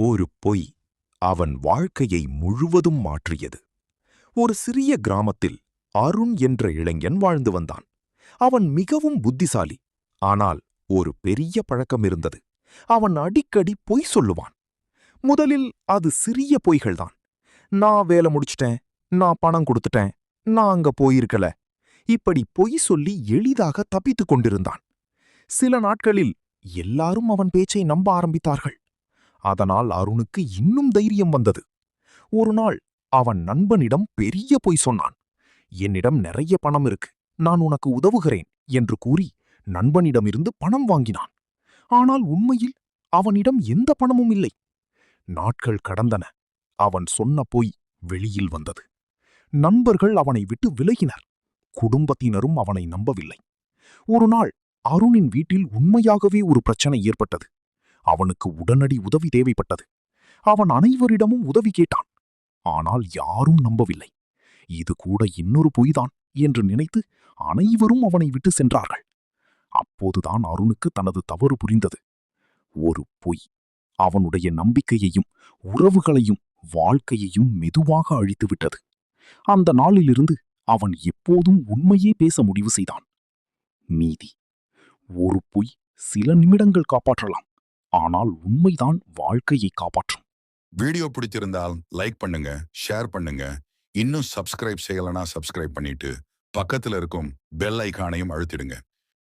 ஒரு பொய் அவன் வாழ்க்கையை முழுவதும் மாற்றியது. ஒரு சிறிய கிராமத்தில் அருண் என்ற இளைஞன் வாழ்ந்து வந்தான். அவன் மிகவும் புத்திசாலி. ஆனால் ஒரு பெரிய பழக்கம் இருந்தது. அவன் அடிக்கடி பொய் சொல்லுவான். முதலில் அது சிறிய பொய்கள்தான். நான் வேலை முடிச்சிட்டேன், நான் பணம் கொடுத்துட்டேன், நான் அங்க போயிருக்கல. இப்படி பொய் சொல்லி எளிதாக தப்பித்துக் கொண்டிருந்தான். சில நாட்களில் எல்லாரும் அவன் பேச்சை நம்ப ஆரம்பித்தார்கள். அதனால் அருணுக்கு இன்னும் தைரியம் வந்தது. ஒரு நாள் அவன் நண்பனிடம் பெரிய பொய் சொன்னான். என்னிடம் நிறைய பணம் இருக்கு, நான் உனக்கு உதவுகிறேன் என்று கூறி நண்பனிடமிருந்து பணம் வாங்கினான். ஆனால் உண்மையில் அவனிடம் எந்த பணமும் இல்லை. நாட்கள் கடந்தன. அவன் சொன்ன பொய் வெளியில் வந்தது. நண்பர்கள் அவனை விட்டு விலகினர். குடும்பத்தினரும் அவனை நம்பவில்லை. ஒரு நாள் அருணின் வீட்டில் உண்மையாகவே ஒரு பிரச்சனை ஏற்பட்டது. அவனுக்கு உடனடி உதவி தேவைப்பட்டது. அவன் அனைவரிடமும் உதவி கேட்டான். ஆனால் யாரும் நம்பவில்லை. இது கூட இன்னொரு பொய்தான் என்று நினைத்து அனைவரும் அவனை விட்டு சென்றார்கள். அப்போதுதான் அருணுக்கு தனது தவறு புரிந்தது. ஒரு பொய் அவனுடைய நம்பிக்கையையும் உறவுகளையும் வாழ்க்கையையும் மெதுவாக அழித்துவிட்டது. அந்த நாளிலிருந்து அவன் எப்போதும் உண்மையே பேச முடிவு செய்தான். நீதி. ஒரு பொய் சில நிமிடங்கள் காப்பாற்றலாம், ஆனால் உண்மைதான் வாழ்க்கையை காப்பாற்றும். வீடியோ பிடிச்சிருந்தால் லைக் பண்ணுங்க, ஷேர் பண்ணுங்க. இன்னும் சப்ஸ்கிரைப் செய்யலனா சப்ஸ்கிரைப் பண்ணிட்டு பக்கத்துல இருக்கும் பெல் ஐகானையும் அழுத்திடுங்க.